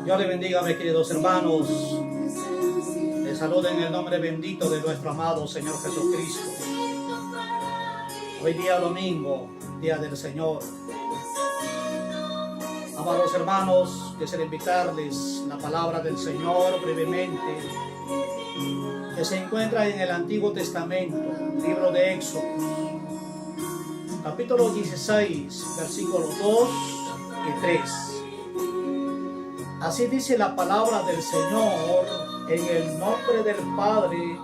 Dios le bendiga, mis queridos hermanos. Les saludo en el nombre bendito de nuestro amado Señor Jesucristo. Hoy día domingo, día del Señor. Amados hermanos, quisiera invitarles la palabra del Señor brevemente, que se encuentra en el Antiguo Testamento, libro de Éxodo, capítulo 16, versículos 2 y 3. Así dice la palabra del Señor, en el nombre del Padre,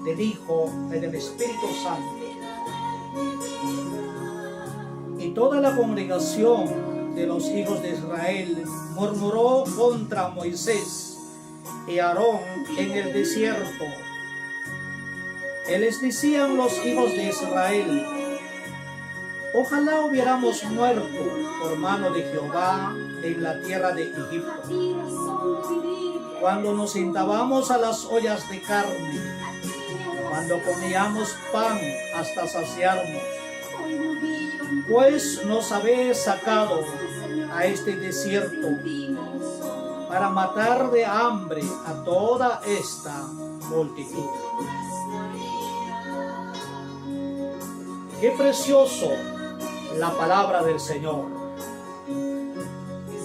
del Hijo y del Espíritu Santo. Y toda la congregación de los hijos de Israel murmuró contra Moisés y Aarón en el desierto. Y les decían los hijos de Israel: ojalá hubiéramos muerto por mano de Jehová en la tierra de Egipto, cuando nos sentábamos a las ollas de carne, cuando comíamos pan hasta saciarnos, pues nos habéis sacado a este desierto para matar de hambre a toda esta multitud. Qué precioso la palabra del Señor.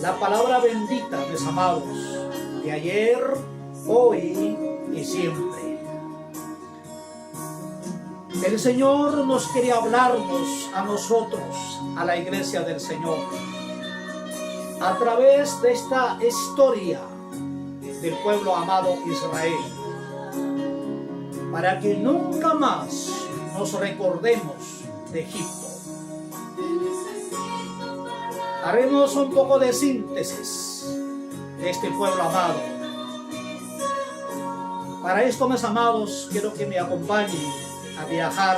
La palabra bendita, mis amados, de ayer, hoy y siempre. El Señor nos quiere hablarnos a nosotros, a la iglesia del Señor, a través de esta historia del pueblo amado Israel, para que nunca más nos recordemos de Egipto. Haremos un poco de síntesis de este pueblo amado. Para esto, mis amados, quiero que me acompañen a viajar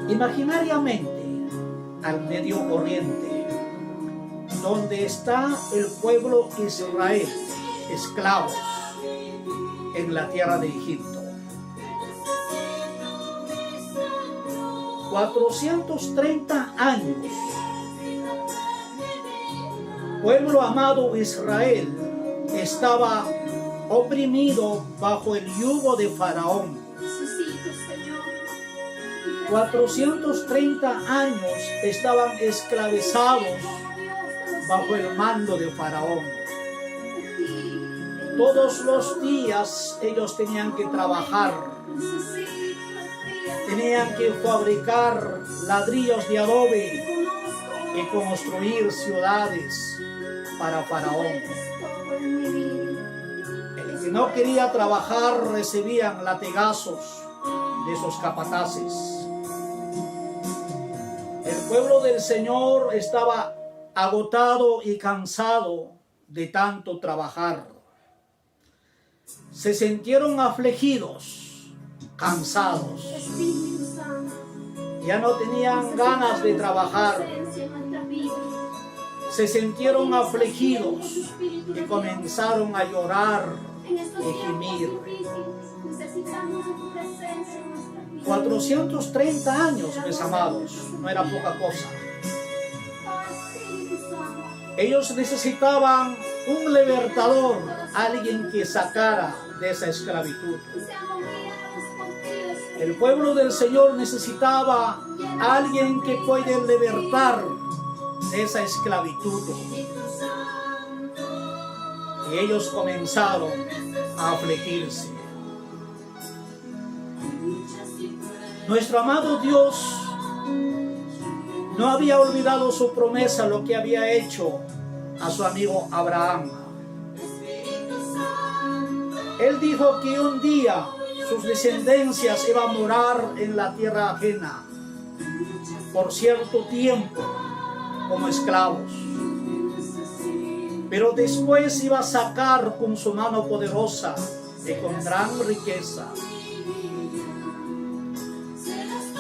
imaginariamente al Medio Oriente, donde está el pueblo Israel, esclavos en la tierra de Egipto. 430 años. Pueblo amado Israel estaba oprimido bajo el yugo de Faraón. 430 años estaban esclavizados bajo el mando de Faraón. Todos los días ellos tenían que trabajar, tenían que fabricar ladrillos de adobe y construir ciudades para Faraón. El que no quería trabajar recibían latigazos de esos capataces. El pueblo del Señor estaba agotado y cansado de tanto trabajar. Se sintieron afligidos, cansados. Ya no tenían ganas de trabajar. Se sintieron afligidos y comenzaron a llorar y gemir. 430 años, mis amados, no era poca cosa. Ellos necesitaban un libertador, alguien que sacara de esa esclavitud. El pueblo del Señor necesitaba a alguien que pueda libertar de esa esclavitud. Y ellos comenzaron a afligirse. Nuestro amado Dios no había olvidado su promesa, lo que había hecho a su amigo Abraham. Él dijo que un día sus descendencias iban a morar en la tierra ajena por cierto tiempo como esclavos, pero después iba a sacar con su mano poderosa y con gran riqueza.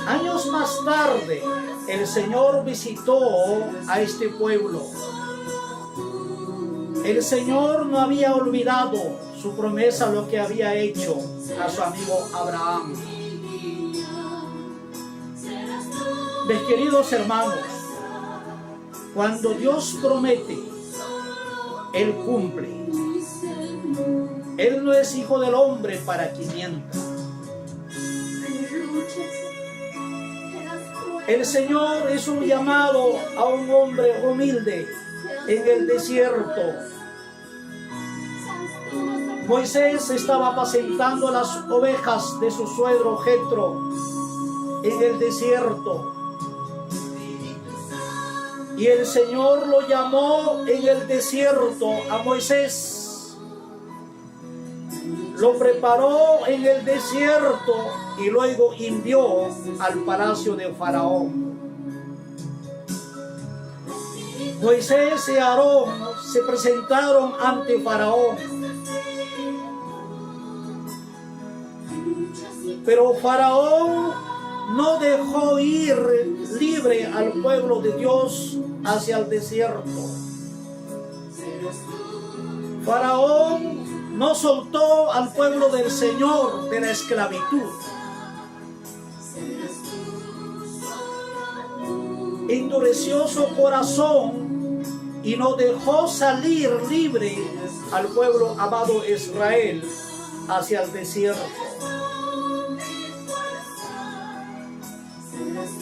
Años más tarde, el Señor visitó a este pueblo. El Señor no había olvidado su promesa, lo que había hecho a su amigo Abraham. Mis queridos hermanos, cuando Dios promete, Él cumple. Él no es hijo del hombre para que mienta. El Señor es un llamado a un hombre humilde en el desierto. Moisés estaba apacentando las ovejas de su suegro Jetro en el desierto. Y el Señor lo llamó en el desierto a Moisés. Lo preparó en el desierto y luego envió al palacio de Faraón. Moisés y Aarón se presentaron ante Faraón. Pero Faraón no dejó ir libre al pueblo de Dios hacia el desierto. Faraón no soltó al pueblo del Señor de la esclavitud. Endureció su corazón y no dejó salir libre al pueblo amado Israel hacia el desierto.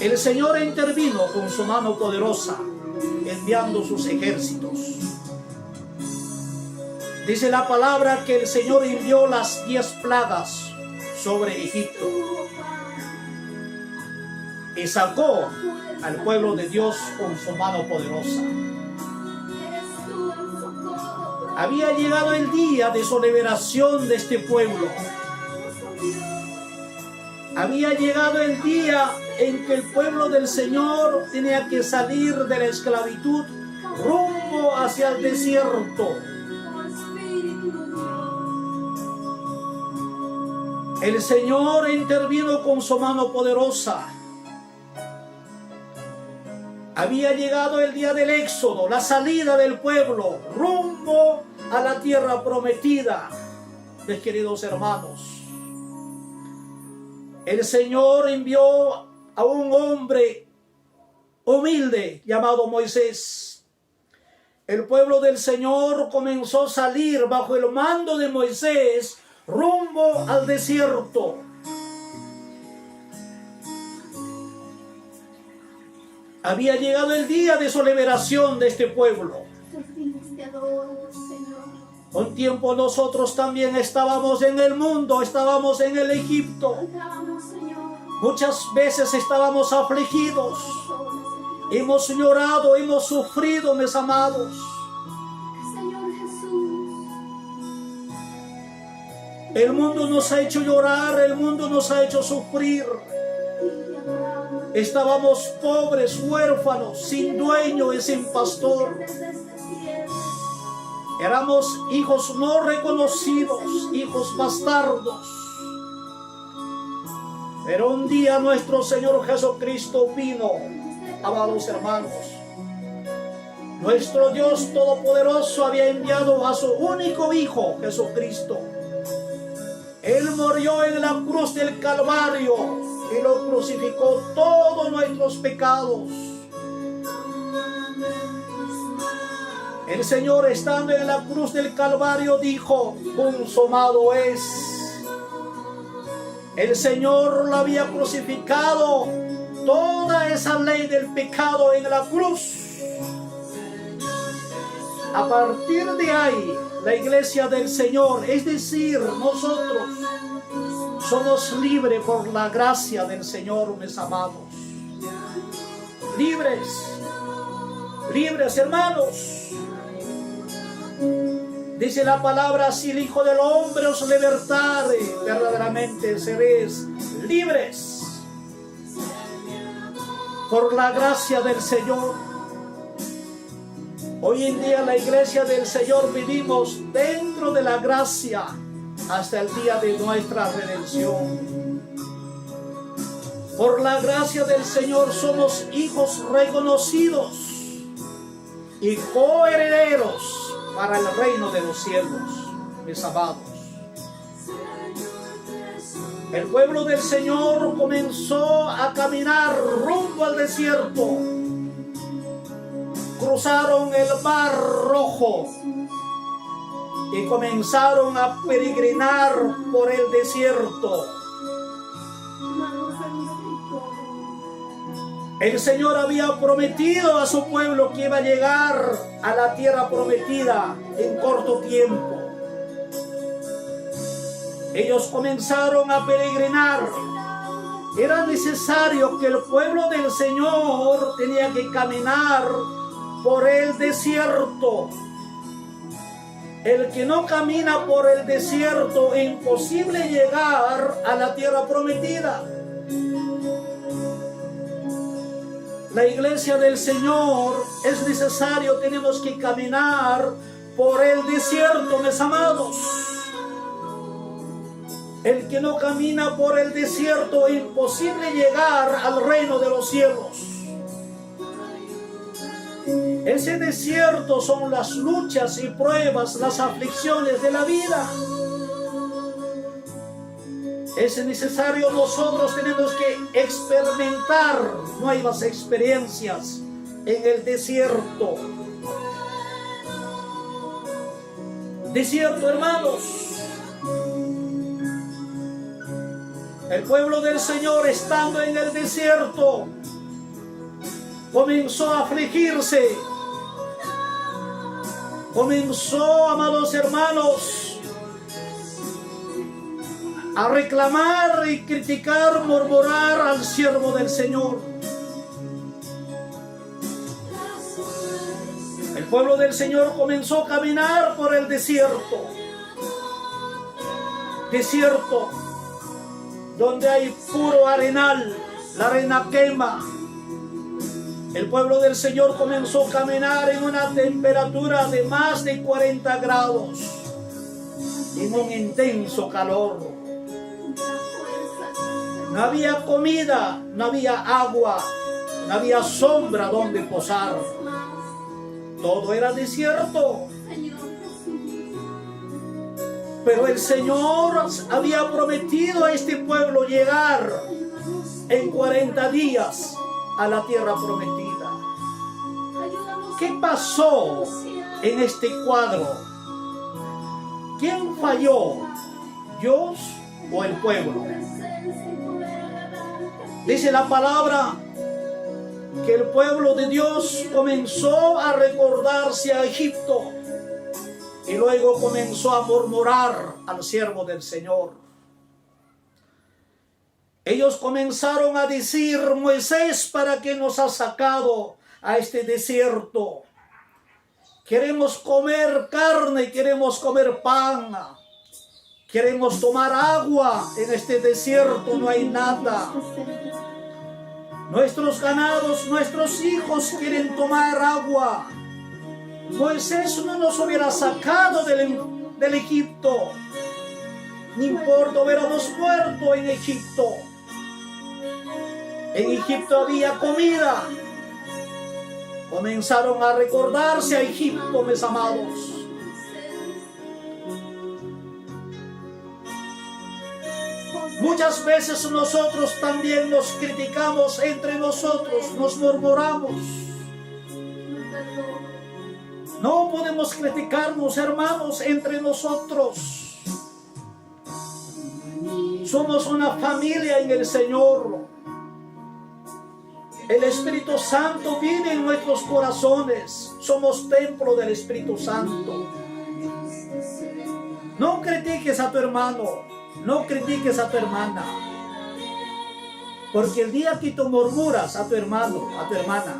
El Señor intervino con su mano poderosa, enviando sus ejércitos. Dice la palabra que el Señor envió las 10 plagas sobre Egipto y sacó al pueblo de Dios con su mano poderosa. Había llegado el día de su liberación de este pueblo. Había llegado el día en que el pueblo del Señor tenía que salir de la esclavitud rumbo hacia el desierto. El Señor intervino con su mano poderosa. Había llegado el día del éxodo, la salida del pueblo rumbo a la tierra prometida. Mis queridos hermanos, el Señor envió a un hombre humilde llamado Moisés. El pueblo del Señor comenzó a salir bajo el mando de Moisés rumbo al desierto. Había llegado el día de su liberación de este pueblo. Un tiempo nosotros también estábamos en el mundo, estábamos en el Egipto. Muchas veces estábamos afligidos. Hemos llorado, hemos sufrido, mis amados. El mundo nos ha hecho llorar, el mundo nos ha hecho sufrir. Estábamos pobres, huérfanos, sin dueño y sin pastor. Éramos hijos no reconocidos, hijos bastardos. Pero un día nuestro Señor Jesucristo vino, amados hermanos. Nuestro Dios Todopoderoso había enviado a su único Hijo, Jesucristo. Él murió en la cruz del Calvario y lo crucificó todos nuestros pecados. El Señor, estando en la cruz del Calvario, dijo: consumado es. El Señor lo había crucificado, toda esa ley del pecado en la cruz. A partir de ahí, la iglesia del Señor, es decir, nosotros, somos libres por la gracia del Señor, mis amados. Libres, libres, hermanos. Dice la palabra: si el Hijo del Hombre os libertare, verdaderamente seréis libres. Por la gracia del Señor. Hoy en día la iglesia del Señor vivimos dentro de la gracia hasta el día de nuestra redención. Por la gracia del Señor somos hijos reconocidos y coherederos para el reino de los cielos, mis amados. El pueblo del Señor comenzó a caminar rumbo al desierto. cruzaron el Mar Rojo y comenzaron a peregrinar por el desierto. El Señor había prometido a su pueblo que iba a llegar a la tierra prometida en corto tiempo. Ellos comenzaron a peregrinar. Era necesario que el pueblo del Señor tenía que caminar por el desierto. El que no camina por el desierto, es imposible llegar a la tierra prometida. La iglesia del Señor es necesario, tenemos que caminar por el desierto, mis amados. El que no camina por el desierto, es imposible llegar al reino de los cielos. Ese desierto son las luchas y pruebas, las aflicciones de la vida. Es necesario, nosotros tenemos que experimentar nuevas experiencias en el desierto. Desierto, hermanos. El pueblo del Señor, estando en el desierto, comenzó a afligirse. Comenzó, amados hermanos, a reclamar y criticar, murmurar al siervo del Señor. El pueblo del Señor comenzó a caminar por el desierto. Desierto donde hay puro arenal, la arena quema. El pueblo del Señor comenzó a caminar en una temperatura de más de 40 grados, en un intenso calor. No había comida, no había agua, no había sombra donde posar. Todo era desierto. Pero el Señor había prometido a este pueblo llegar en 40 días a la tierra prometida. ¿Qué pasó en este cuadro? ¿Quién falló? ¿Dios o el pueblo? Dice la palabra que el pueblo de Dios comenzó a recordarse a Egipto y luego comenzó a murmurar al siervo del Señor. Ellos comenzaron a decir: Moisés, ¿para qué nos has sacado a este desierto? Queremos comer carne, queremos comer pan, queremos tomar agua. En este desierto no hay nada. Nuestros ganados, nuestros hijos quieren tomar agua. Moisés no nos hubiera sacado del Egipto. No importa, hubiéramos muerto en Egipto. En Egipto había comida. Comenzaron a recordarse a Egipto, mis amados. Muchas veces nosotros también nos criticamos entre nosotros, nos murmuramos. No podemos criticarnos, hermanos, entre nosotros. Somos una familia en el Señor. El Espíritu Santo vive en nuestros corazones. Somos templo del Espíritu Santo. No critiques a tu hermano. No critiques a tu hermana. Porque el día que tú murmuras a tu hermano, a tu hermana,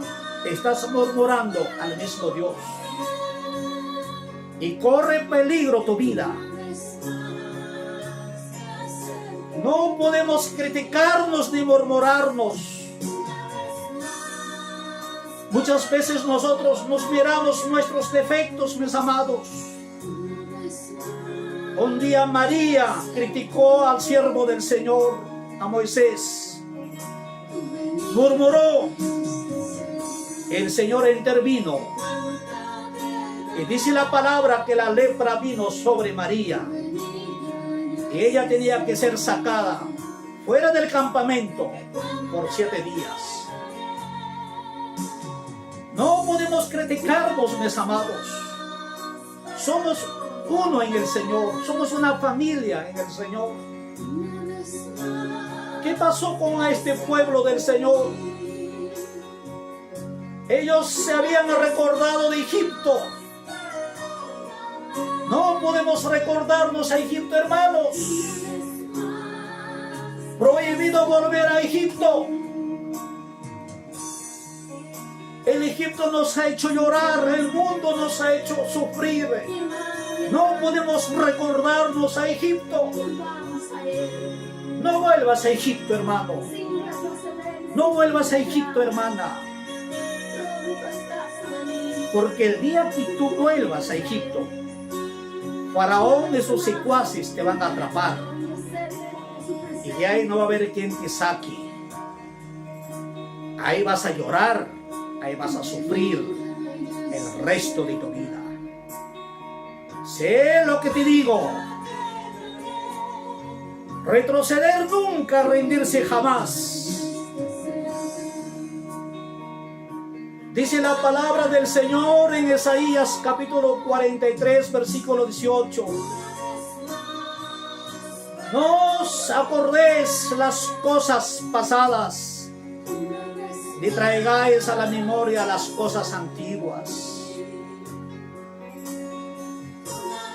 estás murmurando al mismo Dios. Y corre peligro tu vida. No podemos criticarnos ni murmurarnos. Muchas veces nosotros nos miramos nuestros defectos, mis amados. Un día María criticó al siervo del Señor, a Moisés. Murmuró. El Señor intervino. Y dice la palabra que la lepra vino sobre María. Y ella tenía que ser sacada fuera del campamento por 7 días. No podemos criticarnos, mis amados. Somos uno en el Señor. Somos una familia en el Señor. ¿Qué pasó con este pueblo del Señor? Ellos se habían recordado de Egipto. No podemos recordarnos a Egipto, hermanos. Prohibido volver a Egipto. El Egipto nos ha hecho llorar, el mundo nos ha hecho sufrir. No podemos recordarnos a Egipto. No vuelvas a Egipto, hermano. No vuelvas a Egipto, hermana. Porque el día que tú vuelvas a Egipto, Faraón y sus secuaces te van a atrapar. Y de ahí no va a haber quien te saque. Ahí vas a llorar, ahí vas a sufrir el resto de tu vida. Sé lo que te digo. Retroceder nunca, rendirse jamás. Dice la palabra del Señor en Isaías capítulo 43, versículo 18. No os acordéis las cosas pasadas, ni traigáis a la memoria las cosas antiguas.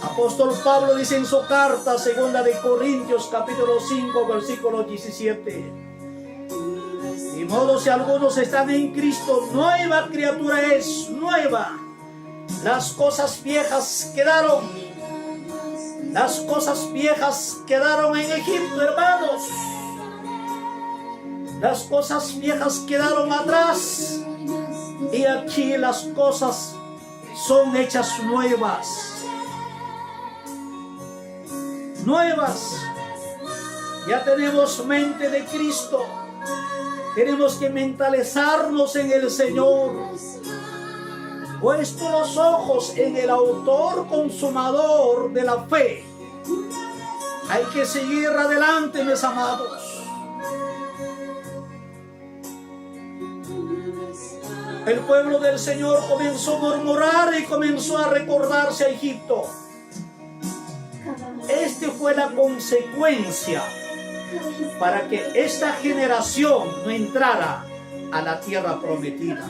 Apóstol Pablo dice en su carta, segunda de Corintios capítulo 5, versículo 17. De modo, si algunos están en Cristo, nueva criatura es, nueva. Las cosas viejas quedaron. Las cosas viejas quedaron en Egipto, hermanos. Las cosas viejas quedaron atrás. Y aquí las cosas son hechas nuevas. Nuevas. Ya tenemos mente de Cristo. Tenemos que mentalizarnos en el Señor. Puesto los ojos en el autor consumador de la fe. Hay que seguir adelante, mis amados. El pueblo del Señor comenzó a murmurar y comenzó a recordarse a Egipto. Esta fue la consecuencia para que esta generación no entrara a la tierra prometida.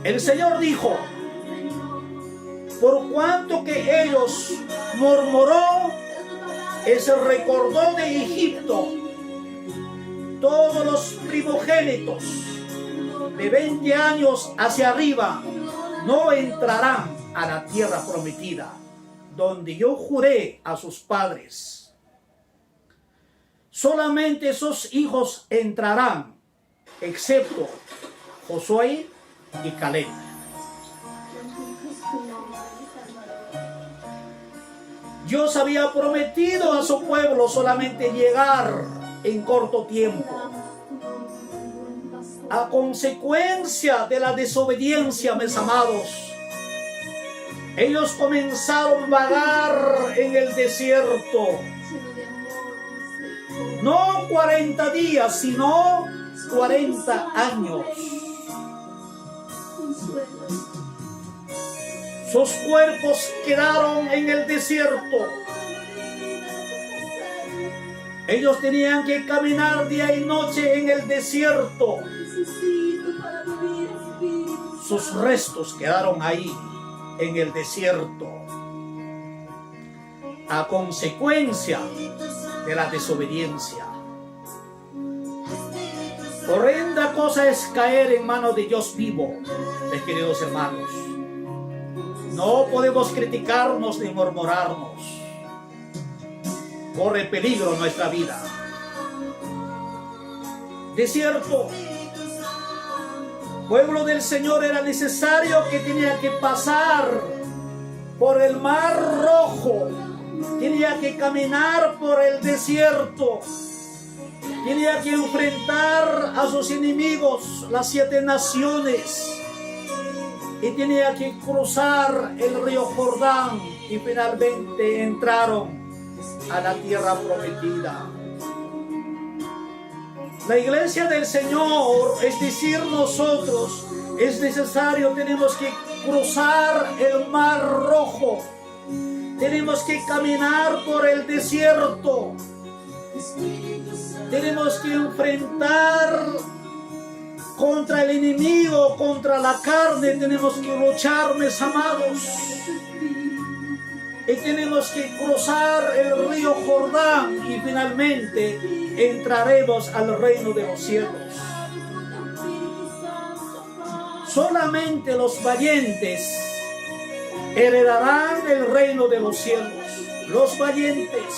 El Señor dijo, por cuanto que ellos murmuró, se recordó de Egipto, todos los primogénitos de 20 años hacia arriba no entrarán a la tierra prometida, donde yo juré a sus padres. Solamente esos hijos entrarán, excepto Josué y Caleb. Dios había prometido a su pueblo solamente llegar en corto tiempo. A consecuencia de la desobediencia, mis amados, ellos comenzaron a vagar en el desierto. No 40 días, sino 40 años. Sus cuerpos quedaron en el desierto. Ellos tenían que caminar día y noche en el desierto. Sus restos quedaron ahí, en el desierto. A consecuencia de la desobediencia. Horrenda cosa es caer en manos de Dios vivo, mis queridos hermanos. No podemos criticarnos ni murmurarnos. Corre peligro nuestra vida. Desierto. Pueblo del Señor, era necesario que tenía que pasar por el Mar Rojo. Tenía que caminar por el desierto. Tenía que enfrentar a sus enemigos, las 7 naciones. Y tenía que cruzar el río Jordán. Y finalmente entraron a la tierra prometida. La iglesia del Señor, es decir, nosotros, es necesario, tenemos que cruzar el mar rojo. Tenemos que caminar por el desierto. Tenemos que enfrentar contra el enemigo, contra la carne. Tenemos que luchar, mis amados. Y tenemos que cruzar el río Jordán y finalmente entraremos al reino de los cielos. Solamente los valientes heredarán el reino de los cielos. Los valientes.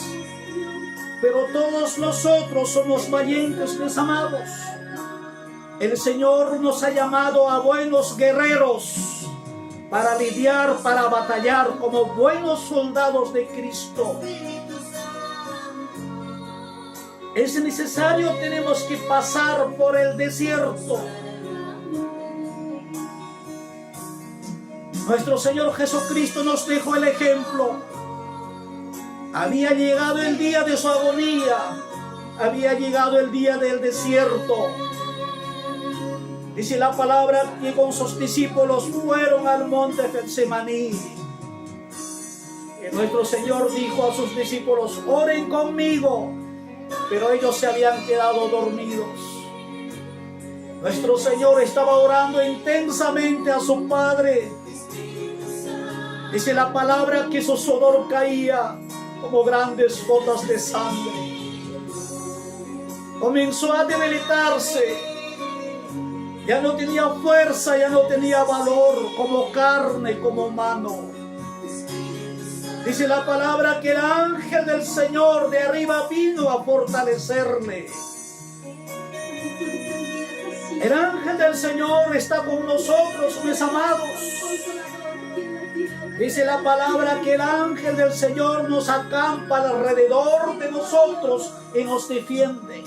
Pero todos nosotros somos valientes, mis amados. El Señor nos ha llamado a buenos guerreros para lidiar, para batallar como buenos soldados de Cristo. Es necesario, tenemos que pasar por el desierto. Nuestro Señor Jesucristo nos dejó el ejemplo. Había llegado el día de su agonía. Había llegado el día del desierto. Dice la palabra que con sus discípulos fueron al monte Getsemaní. Y nuestro Señor dijo a sus discípulos: oren conmigo. Pero ellos se habían quedado dormidos. Nuestro Señor estaba orando intensamente a su Padre. Dice la palabra que su sudor caía como grandes gotas de sangre. Comenzó a debilitarse. Ya no tenía fuerza, ya no tenía valor como carne, como humano. Dice la palabra que el ángel del Señor de arriba vino a fortalecerle. El ángel del Señor está con nosotros, mis amados. Dice la palabra que el ángel del Señor nos acampa alrededor de nosotros y nos defiende.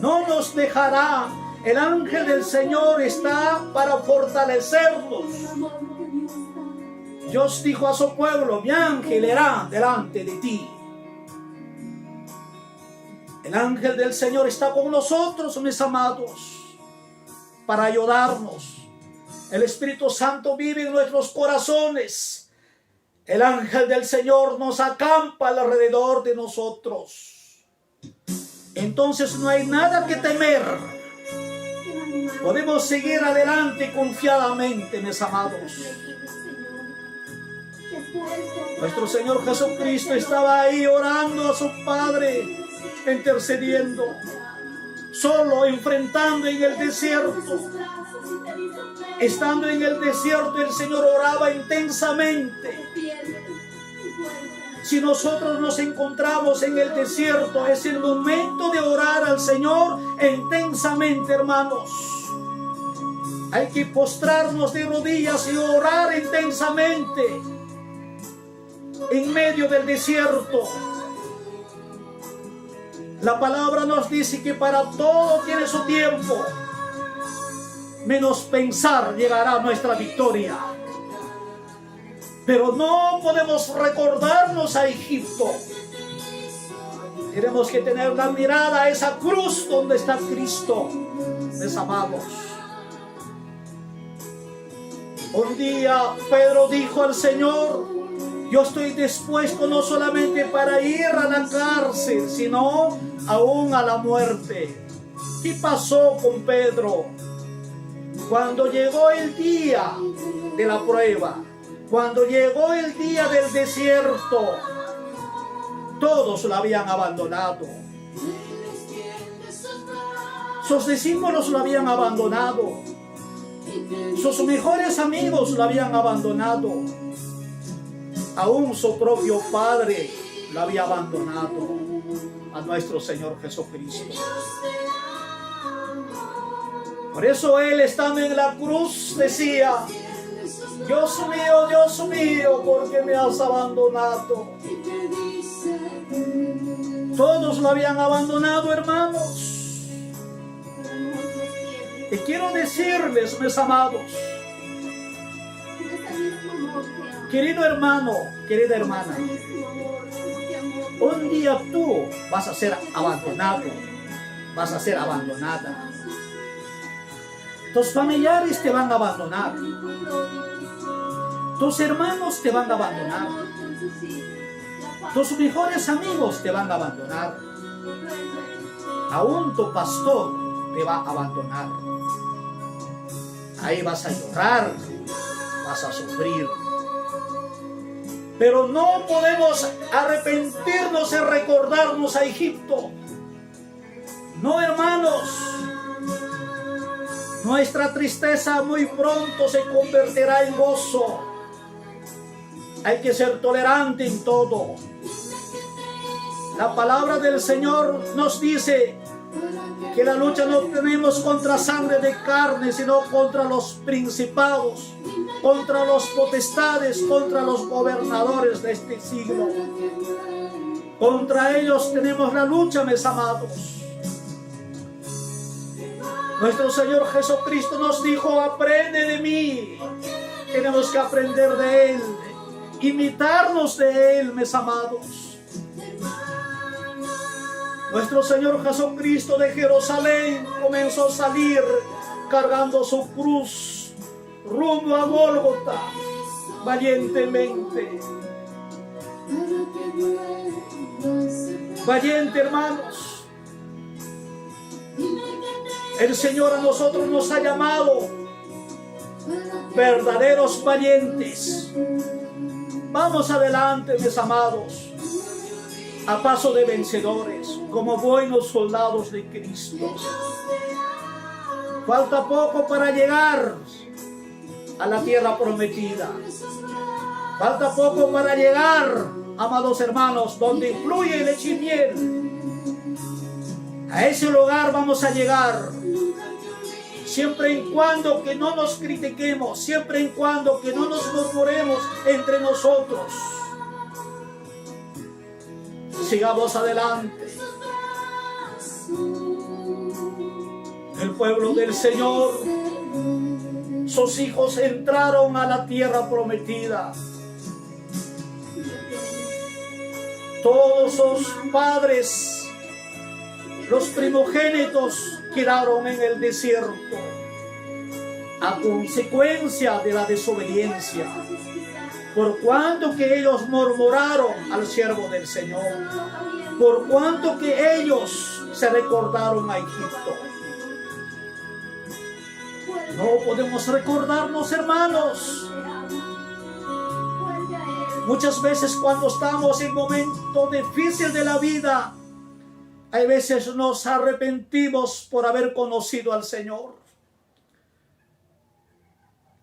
No nos dejará. El ángel del Señor está para fortalecernos. Dios dijo a su pueblo: mi ángel irá delante de ti. El ángel del Señor está con nosotros, mis amados, para ayudarnos. El Espíritu Santo vive en nuestros corazones. El ángel del Señor nos acampa alrededor de nosotros. Entonces no hay nada que temer. Podemos seguir adelante confiadamente, mis amados. Nuestro Señor Jesucristo estaba ahí orando a su Padre, intercediendo, solo, enfrentando en el desierto. Estando en el desierto, el Señor oraba intensamente. Si nosotros nos encontramos en el desierto, es el momento de orar al Señor intensamente, hermanos. Hay que postrarnos de rodillas y orar intensamente en medio del desierto. La palabra nos dice que para todo tiene su tiempo, menos pensar llegará nuestra victoria. Pero no podemos recordarnos a Egipto. Tenemos que tener la mirada a esa cruz donde está Cristo, mis amados. Un día Pedro dijo al Señor: yo estoy dispuesto no solamente para ir a la cárcel, sino aún a la muerte. ¿Qué pasó con Pedro? Cuando llegó el día de la prueba, cuando llegó el día del desierto, todos lo habían abandonado. Sus discípulos lo habían abandonado. Sus mejores amigos lo habían abandonado. Aún su propio Padre lo había abandonado a nuestro Señor Jesucristo. Por eso Él, estando en la cruz, decía: Dios mío, ¿por qué me has abandonado? Todos lo habían abandonado, hermanos. Y quiero decirles, mis amados, querido hermano, querida hermana, un día tú vas a ser abandonado. vas a ser abandonada. Tus familiares te van a abandonar. Tus hermanos te van a abandonar. Tus mejores amigos te van a abandonar. Aún tu pastor te va a abandonar. Ahí vas a llorar, vas a sufrir. Pero no podemos arrepentirnos y recordarnos a Egipto. No, hermanos. Nuestra tristeza muy pronto se convertirá en gozo. Hay que ser tolerante en todo. La palabra del Señor nos dice que la lucha no tenemos contra sangre de carne, sino contra los principados, contra los potestades, contra los gobernadores de este siglo. Contra ellos tenemos la lucha, mis amados. Nuestro Señor Jesucristo nos dijo: aprende de mí. Tenemos que aprender de Él, imitarnos de Él, mis amados. Nuestro Señor Jesucristo de Jerusalén comenzó a salir cargando su cruz rumbo a Gólgota valientemente. Valiente, hermanos. El Señor a nosotros nos ha llamado verdaderos valientes. Vamos adelante, mis amados, a paso de vencedores, como buenos soldados de Cristo. Falta poco para llegar a la tierra prometida. Falta poco para llegar, amados hermanos, donde fluye leche y miel. A ese lugar vamos a llegar, siempre y cuando que no nos critiquemos, siempre y cuando que no nos murmuremos entre nosotros. Sigamos adelante. El pueblo del Señor, sus hijos entraron a la tierra prometida. Todos sus padres, los primogénitos, quedaron en el desierto a consecuencia de la desobediencia, por cuanto que ellos murmuraron al siervo del Señor, por cuanto que ellos se recordaron a Egipto. No podemos recordarnos, hermanos. Muchas veces cuando estamos en momentos difíciles de la vida, hay veces nos arrepentimos por haber conocido al Señor.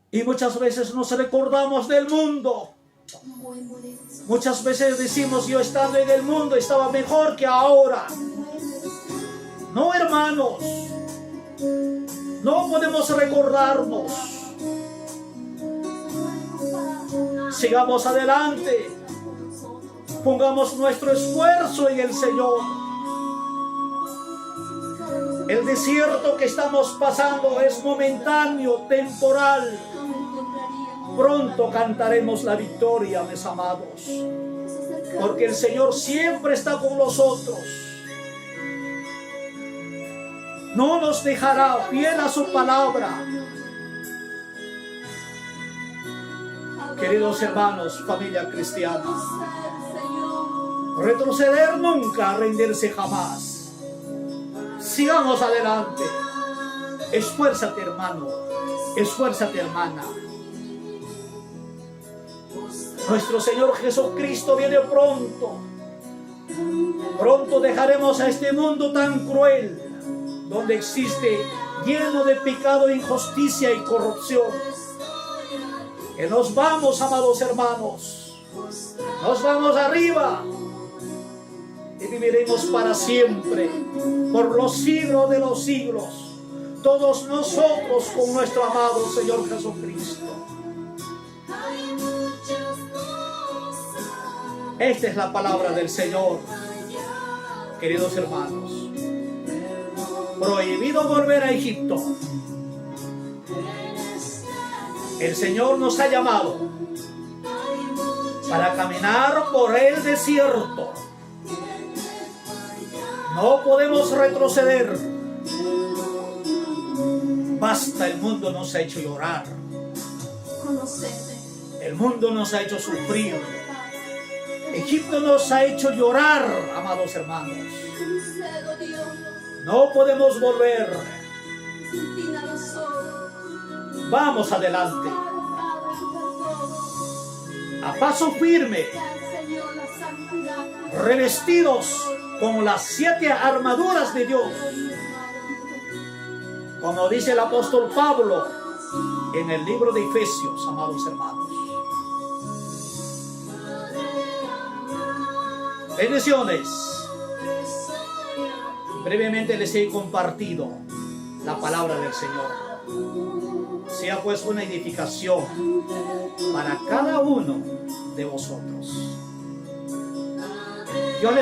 Y muchas veces nos recordamos del mundo. Muchas veces decimos: yo estando en el mundo estaba mejor que ahora. No, hermanos. No podemos recordarnos. Sigamos adelante. Pongamos nuestro esfuerzo en el Señor. El desierto que estamos pasando es momentáneo, temporal. Pronto cantaremos la victoria, mis amados, porque el Señor siempre está con nosotros. No nos dejará, fiel a su palabra. Queridos hermanos, familia cristiana, retroceder nunca, rendirse jamás. Sigamos adelante. Esfuérzate, hermano. Esfuérzate, hermana. Nuestro Señor Jesucristo viene pronto. Pronto dejaremos a este mundo tan cruel, donde existe lleno de pecado, injusticia y corrupción. Que nos vamos, amados hermanos. Nos vamos arriba. Y viviremos para siempre, por los siglos de los siglos, todos nosotros con nuestro amado Señor Jesucristo. Esta es la palabra del Señor, queridos hermanos. Prohibido volver a Egipto. El Señor nos ha llamado para caminar por el desierto. No podemos retroceder. Basta, el mundo nos ha hecho llorar. El mundo nos ha hecho sufrir. Egipto nos ha hecho llorar, amados hermanos. No podemos volver. Vamos adelante. A paso firme. Revestidos con las 7 armaduras de Dios. Como dice el apóstol Pablo en el libro de Efesios, amados hermanos. Bendiciones. Brevemente les he compartido la palabra del Señor. Sea pues una edificación para cada uno de vosotros. Yo le